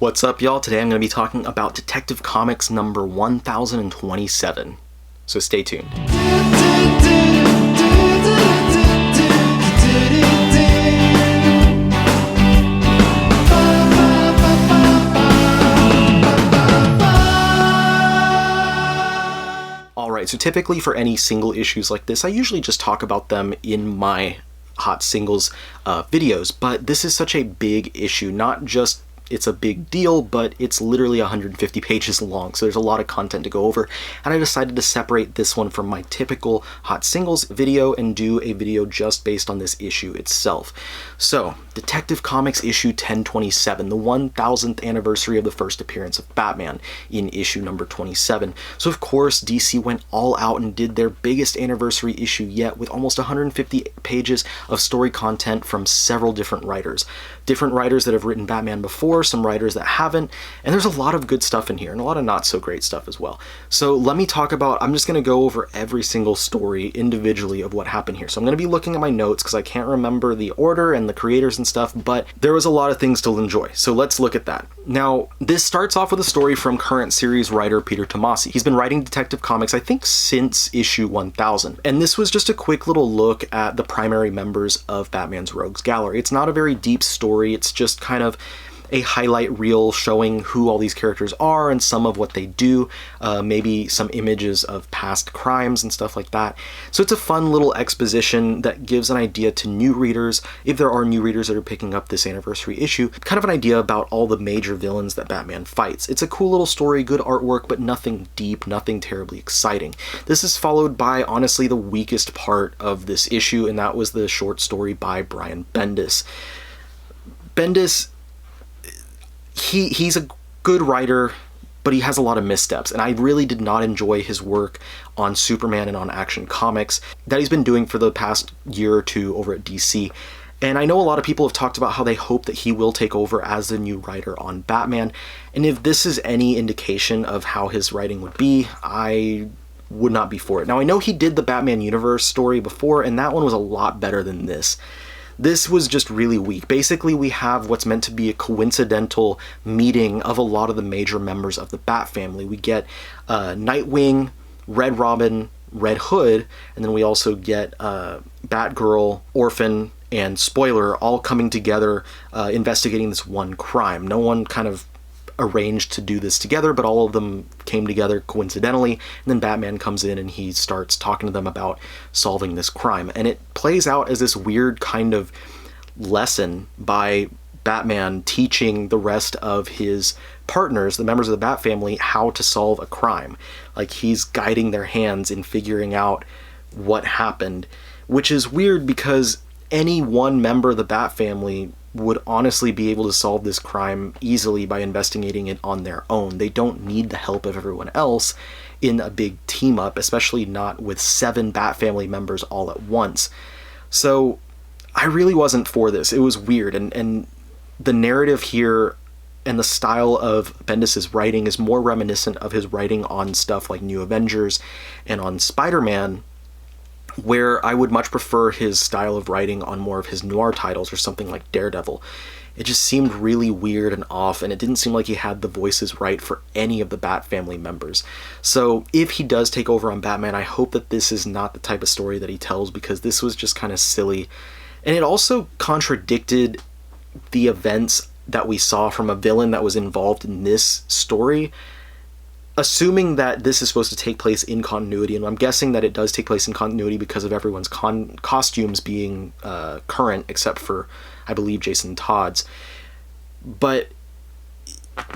What's up, y'all? Today I'm going to be talking about Detective Comics number 1027. So stay tuned. Alright, so typically for any single issues like this, I usually just talk about them in my Hot Singles videos, but this is such a big issue, not just it's a big deal, but it's literally 150 pages long, so there's a lot of content to go over, and I decided to separate this one from my typical Hot Singles video and do a video just based on this issue itself. So, Detective Comics issue 1027, the 1000th anniversary of the first appearance of Batman in issue number 27. So of course, DC went all out and did their biggest anniversary issue yet with almost 150 pages of story content from several different writers. Different writers that have written Batman before, some writers that haven't, and there's a lot of good stuff in here and a lot of not so great stuff as well. So let me talk about, I'm just going to go over every single story individually of what happened here. So I'm going to be looking at my notes because I can't remember the order and the creators and stuff, but there was a lot of things to enjoy. So let's look at that. Now, this starts off with a story from current series writer Peter Tomasi. He's been writing Detective Comics, I think, since issue 1000. And this was just a quick little look at the primary members of Batman's Rogues Gallery. It's not a very deep story. It's just kind of a highlight reel showing who all these characters are and some of what they do, maybe some images of past crimes and stuff like that. So it's a fun little exposition that gives an idea to new readers, if there are new readers that are picking up this anniversary issue, kind of an idea about all the major villains that Batman fights. It's a cool little story, good artwork, but nothing deep, nothing terribly exciting. This is followed by, honestly, the weakest part of this issue, and that was the short story by Brian Bendis. Bendis, he's a good writer, but he has a lot of missteps, and I really did not enjoy his work on Superman and on Action Comics that he's been doing for the past year or two over at DC. And I know a lot of people have talked about how they hope that he will take over as the new writer on Batman, and if this is any indication of how his writing would be, I would not be for it. Now, I know he did the Batman Universe story before, and that one was a lot better than this. This was just really weak. Basically, we have what's meant to be a coincidental meeting of a lot of the major members of the Bat family. We get Nightwing, Red Robin, Red Hood, and then we also get Batgirl, Orphan, and Spoiler all coming together investigating this one crime. No one kind of arranged to do this together, but all of them came together coincidentally, and then Batman comes in and he starts talking to them about solving this crime. And it plays out as this weird kind of lesson by Batman teaching the rest of his partners, the members of the Bat family, how to solve a crime. Like, he's guiding their hands in figuring out what happened, which is weird because any one member of the Bat family would honestly be able to solve this crime easily by investigating it on their own. They don't need the help of everyone else in a big team up, especially not with 7 Bat family members all at once. So I really wasn't for this. It was weird, and the narrative here and the style of Bendis' writing is more reminiscent of his writing on stuff like New Avengers and on Spider-Man, where I would much prefer his style of writing on more of his noir titles or something like Daredevil. It just seemed really weird and off, and it didn't seem like he had the voices right for any of the Bat family members. So if he does take over on Batman, I hope that this is not the type of story that he tells, because this was just kind of silly. And it also contradicted the events that we saw from a villain that was involved in this story. Assuming that this is supposed to take place in continuity, and I'm guessing that it does take place in continuity because of everyone's costumes being current, except for, I believe, Jason Todd's. But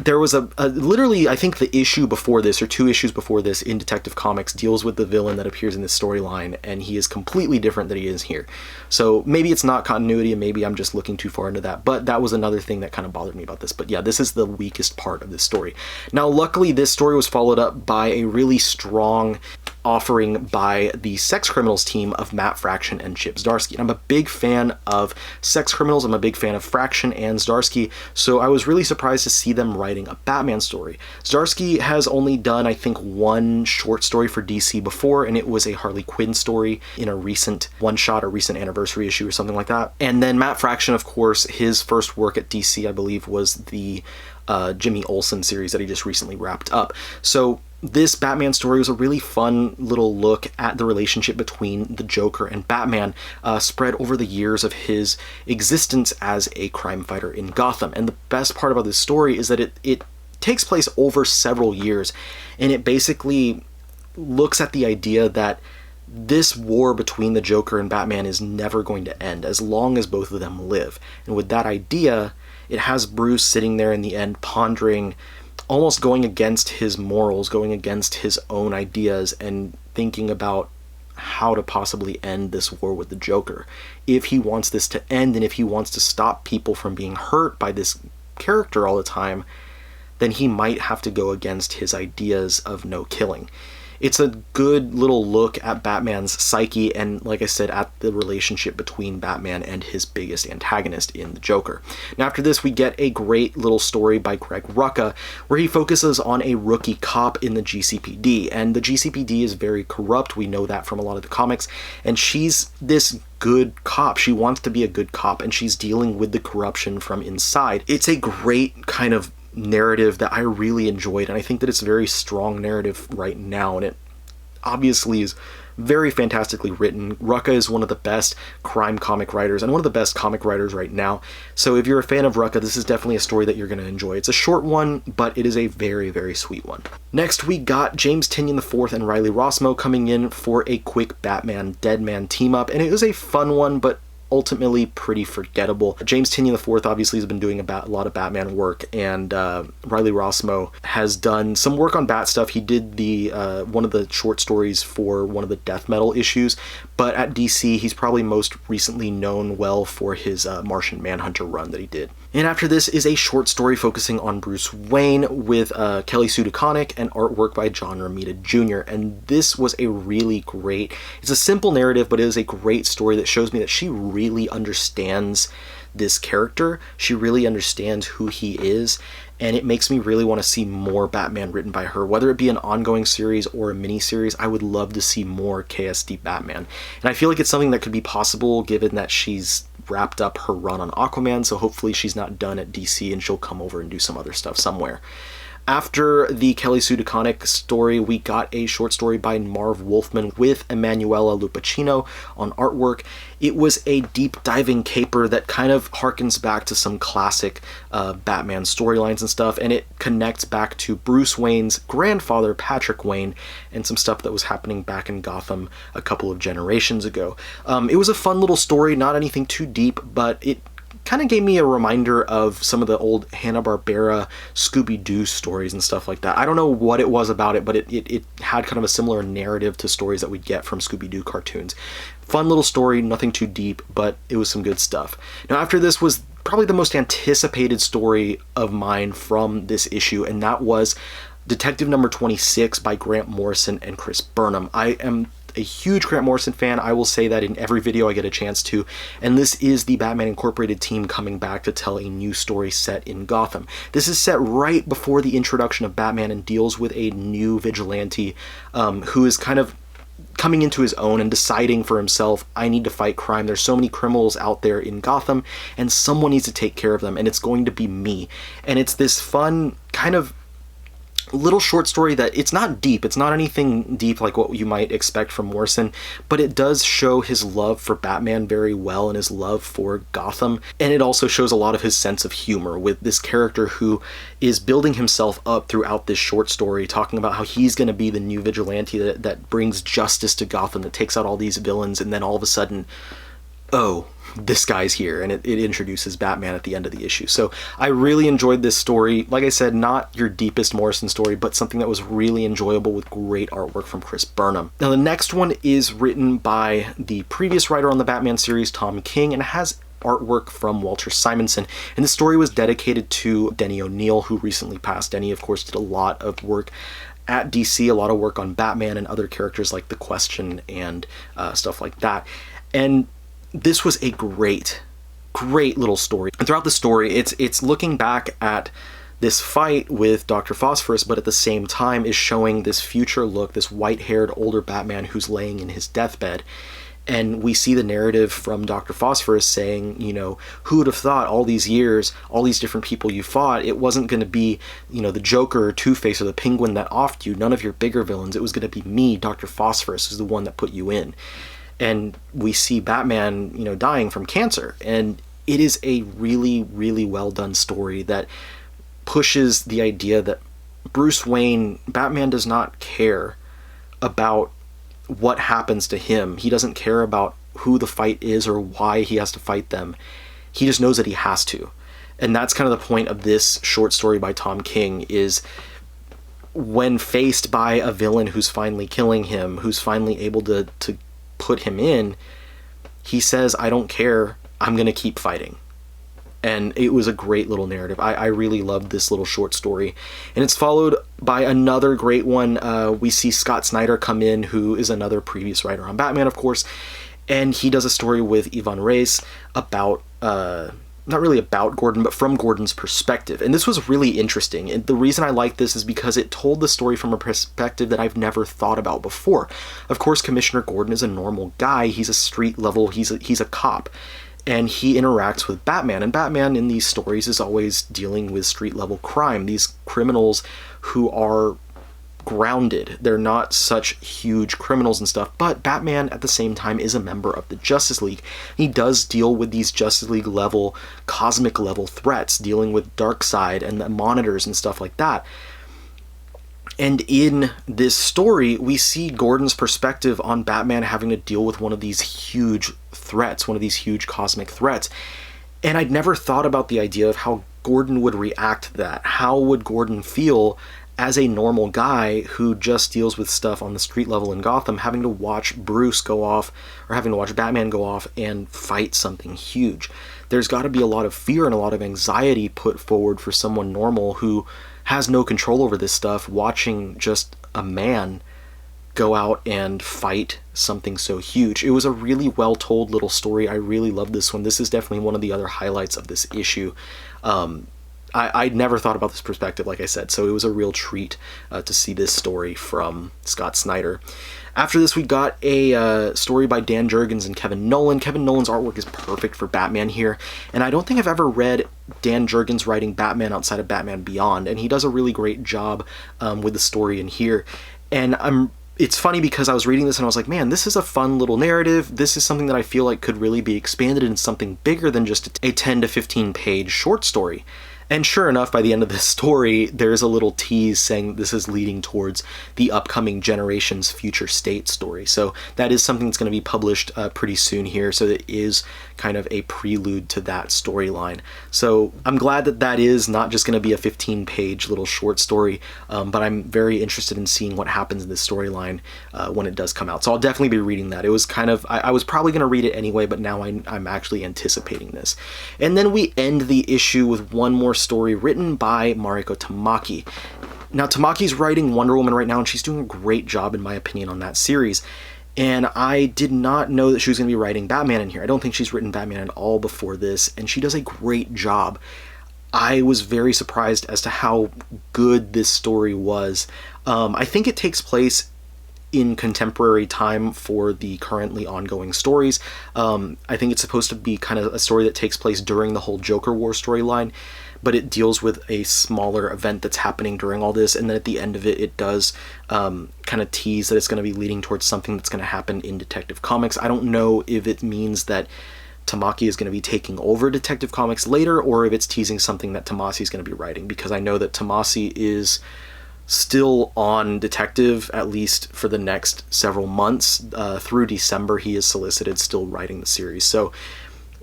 there was literally, I think the issue before this, or 2 issues before this in Detective Comics, deals with the villain that appears in this storyline, and he is completely different than he is here. So maybe it's not continuity, and maybe I'm just looking too far into that, but that was another thing that kind of bothered me about this. But yeah, this is the weakest part of this story. Now, luckily, this story was followed up by a really strong offering by the Sex Criminals team of Matt Fraction and Chip Zdarsky. And I'm a big fan of Sex Criminals, I'm a big fan of Fraction and Zdarsky, so I was really surprised to see them writing a Batman story. Zdarsky has only done, I think, 1 short story for DC before, and it was a Harley Quinn story in a recent one-shot or recent anniversary issue or something like that. And then Matt Fraction, of course, his first work at DC, I believe, was the Jimmy Olsen series that he just recently wrapped up. So this Batman story was a really fun little look at the relationship between the Joker and Batman, spread over the years of his existence as a crime fighter in Gotham. And the best part about this story is that it takes place over several years, and it basically looks at the idea that this war between the Joker and Batman is never going to end as long as both of them live. And with that idea, it has Bruce sitting there in the end pondering, almost going against his morals, going against his own ideas, and thinking about how to possibly end this war with the Joker. If he wants this to end, and if he wants to stop people from being hurt by this character all the time, then he might have to go against his ideas of no killing. It's a good little look at Batman's psyche and, like I said, at the relationship between Batman and his biggest antagonist in the Joker. Now after this, we get a great little story by Greg Rucka where he focuses on a rookie cop in the GCPD. And the GCPD is very corrupt. We know that from a lot of the comics. And she's this good cop. She wants to be a good cop, and she's dealing with the corruption from inside. It's a great kind of narrative that I really enjoyed, and I think that it's a very strong narrative right now, and it obviously is very fantastically written. Rucka is one of the best crime comic writers and one of the best comic writers right now, so if you're a fan of Rucka, this is definitely a story that you're going to enjoy. It's a short one, but it is a very, very sweet one. Next, we got James Tynion IV and Riley Rossmo coming in for a quick Batman Deadman team up, and it was a fun one, but ultimately pretty forgettable. James Tynion IV obviously has been doing a lot of Batman work, and Riley Rossmo has done some work on Bat stuff. He did the one of the short stories for one of the Death Metal issues, but at DC he's probably most recently known well for his Martian Manhunter run that he did. And after this is a short story focusing on Bruce Wayne with Kelly Sue DeConnick and artwork by John Romita Jr. And this was a really great, it's a simple narrative, but it is a great story that shows me that she really understands this character. She really understands who he is, and it makes me really want to see more Batman written by her. Whether it be an ongoing series or a mini-series, I would love to see more KSD Batman. And I feel like it's something that could be possible given that she's wrapped up her run on Aquaman, so hopefully she's not done at DC and she'll come over and do some other stuff somewhere. After the Kelly Sue DeConnick story, we got a short story by Marv Wolfman with Emanuela Lupacchino on artwork. It was a deep diving caper that kind of harkens back to some classic Batman storylines and stuff, and it connects back to Bruce Wayne's grandfather, Patrick Wayne, and some stuff that was happening back in Gotham a couple of generations ago. It was a fun little story, not anything too deep, but it kind of gave me a reminder of some of the old Hanna-Barbera Scooby-Doo stories and stuff like that. I don't know what it was about it, but it had kind of a similar narrative to stories that we get from Scooby-Doo cartoons. Fun little story, nothing too deep, but it was some good stuff. Now after this was probably the most anticipated story of mine from this issue, and that was Detective Number 26 by Grant Morrison and Chris Burnham. I am a huge Grant Morrison fan. I will say that in every video I get a chance to, and this is the Batman Incorporated team coming back to tell a new story set in Gotham. This is set right before the introduction of Batman and deals with a new vigilante who is kind of coming into his own and deciding for himself, I need to fight crime. There's so many criminals out there in Gotham and someone needs to take care of them, and it's going to be me. And it's this fun kind of little short story that it's not deep. It's not anything deep like what you might expect from Morrison, but it does show his love for Batman very well and his love for Gotham. And it also shows a lot of his sense of humor with this character who is building himself up throughout this short story, talking about how he's going to be the new vigilante that brings justice to Gotham, that takes out all these villains, and then all of a sudden, oh, this guy's here, and it introduces Batman at the end of the issue. So I really enjoyed this story. Like I said, not your deepest Morrison story, but something that was really enjoyable with great artwork from Chris Burnham. Now the next one is written by the previous writer on the Batman series, Tom King, and has artwork from Walter Simonson. And the story was dedicated to Denny O'Neil, who recently passed. Denny, of course, did a lot of work at DC, a lot of work on Batman and other characters like The Question and stuff like that. And this was a great little story. And throughout the story, it's looking back at this fight with Dr. Phosphorus, but at the same time is showing this future look, this white-haired older Batman who's laying in his deathbed. And we see the narrative from Dr. Phosphorus saying, who would have thought all these years, all these different people you fought, it wasn't going to be, the Joker or Two-Face or the Penguin that offed you, none of your bigger villains. It was going to be me, Dr. Phosphorus, who's the one that put you in. And we see Batman, dying from cancer. And it is a really, really well done story that pushes the idea that Bruce Wayne, Batman does not care about what happens to him. He doesn't care about who the fight is or why he has to fight them. He just knows that he has to. And that's kind of the point of this short story by Tom King, is when faced by a villain who's finally killing him, who's finally able to put him in, he says, I don't care, I'm going to keep fighting. And it was a great little narrative. I really loved this little short story. And it's followed by another great one. We see Scott Snyder come in, who is another previous writer on Batman, of course. And he does a story with Ivan Reis about, not really about Gordon, but from Gordon's perspective. And this was really interesting. And the reason I like this is because it told the story from a perspective that I've never thought about before. Of course, Commissioner Gordon is a normal guy. He's a street level, he's a cop. And he interacts with Batman. And Batman in these stories is always dealing with street-level crime. These criminals who are grounded. They're not such huge criminals and stuff. But Batman, at the same time, is a member of the Justice League. He does deal with these Justice League-level, cosmic-level threats, dealing with Darkseid and the Monitors and stuff like that. And in this story, we see Gordon's perspective on Batman having to deal with one of these huge threats, one of these huge cosmic threats. And I'd never thought about the idea of how Gordon would react to that. How would Gordon feel as a normal guy who just deals with stuff on the street level in Gotham, having to watch Bruce go off, or having to watch Batman go off and fight something huge? There's got to be a lot of fear and a lot of anxiety put forward for someone normal who has no control over this stuff, watching just a man go out and fight something so huge. It was a really well told little story. I really love this one. This is definitely one of the other highlights of this issue. I'd never thought about this perspective, like I said, so it was a real treat to see this story from Scott Snyder. After this, we got a story by Dan Jurgens and Kevin Nolan. Kevin Nolan's artwork is perfect for Batman here, and I don't think I've ever read Dan Jurgens writing Batman outside of Batman Beyond, and he does a really great job with the story in here. And it's funny because I was reading this and I was like, man, this is a fun little narrative. This is something that I feel like could really be expanded into something bigger than just a 10 to 15 page short story. And sure enough, by the end of this story, there's a little tease saying this is leading towards the upcoming Generations Future State story. So that is something that's going to be published pretty soon here. So it is kind of a prelude to that storyline. So I'm glad that that is not just going to be a 15-page little short story, but I'm very interested in seeing what happens in this storyline when it does come out. So I'll definitely be reading that. It was kind of, I was probably going to read it anyway, but now I'm actually anticipating this. And then we end the issue with one more story written by Mariko Tamaki. Now, Tamaki's writing Wonder Woman right now, and she's doing a great job, in my opinion, on that series. And I did not know that she was going to be writing Batman in here. I don't think she's written Batman at all before this, and she does a great job. I was very surprised as to how good this story was. I think it takes place in contemporary time for the currently ongoing stories. I think it's supposed to be kind of a story that takes place during the whole Joker War storyline, but it deals with a smaller event that's happening during all this, and then at the end of it, it does kind of tease that it's going to be leading towards something that's going to happen in Detective Comics. I don't know if it means that Tamaki is going to be taking over Detective Comics later, or if it's teasing something that Tomasi is going to be writing, because I know that Tomasi is still on Detective, at least for the next several months. Through December, he is solicited, still writing the series. So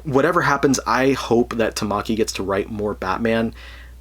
whatever happens, I hope that Tamaki gets to write more Batman,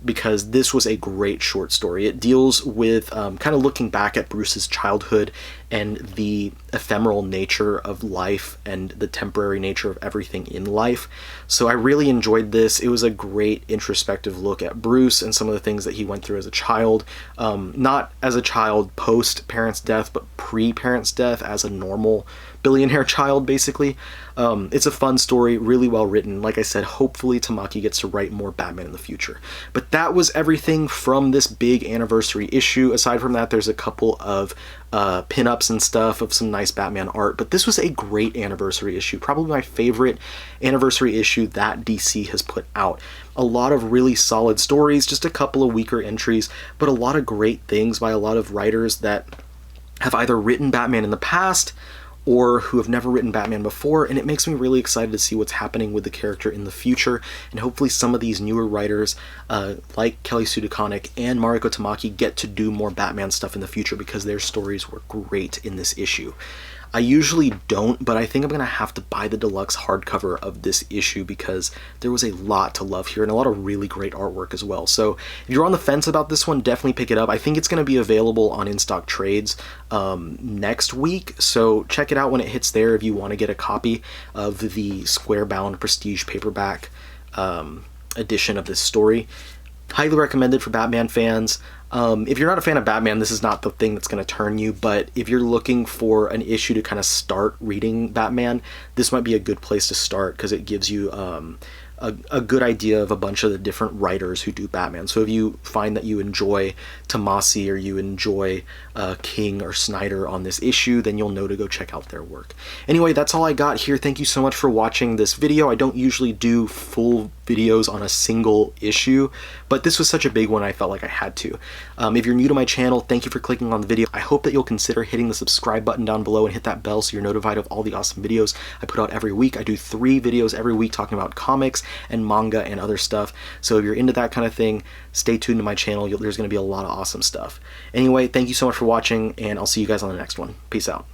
because this was a great short story. It deals with kind of looking back at Bruce's childhood and the ephemeral nature of life and the temporary nature of everything in life. So I really enjoyed this. It was a great introspective look at Bruce and some of the things that he went through as a child. Not as a child post-parents' death, but pre-parents' death as a normal billionaire child, basically. It's a fun story, really well written. Like I said, hopefully Tamaki gets to write more Batman in the future. But But that was everything from this big anniversary issue. Aside from that, there's a couple of pinups and stuff of some nice Batman art, but this was a great anniversary issue, probably my favorite anniversary issue that DC has put out. A lot of really solid stories, just a couple of weaker entries, but a lot of great things by a lot of writers that have either written Batman in the past or who have never written Batman before, and it makes me really excited to see what's happening with the character in the future, and hopefully some of these newer writers like Kelly Sue DeConnick and Mariko Tamaki get to do more Batman stuff in the future, because their stories were great in this issue. I usually don't, but I think I'm going to have to buy the deluxe hardcover of this issue because there was a lot to love here and a lot of really great artwork as well. So if you're on the fence about this one, definitely pick it up. I think it's going to be available on In-Stock Trades next week, so check it out when it hits there if you want to get a copy of the square-bound prestige paperback edition of this story. Highly recommended for Batman fans. If you're not a fan of Batman, this is not the thing that's going to turn you, but if you're looking for an issue to kind of start reading Batman, this might be a good place to start because it gives you a good idea of a bunch of the different writers who do Batman. So if you find that you enjoy Tomasi or you enjoy King or Snyder on this issue, then you'll know to go check out their work. Anyway, that's all I got here. Thank you so much for watching this video. I don't usually do full videos on a single issue, but this was such a big one I felt like I had to. If you're new to my channel, thank you for clicking on the video. I hope that you'll consider hitting the subscribe button down below and hit that bell so you're notified of all the awesome videos I put out every week. I do 3 videos every week talking about comics and manga and other stuff, so if you're into that kind of thing, stay tuned to my channel. There's going to be a lot of awesome stuff. Anyway, thank you so much for watching, and I'll see you guys on the next one. Peace out.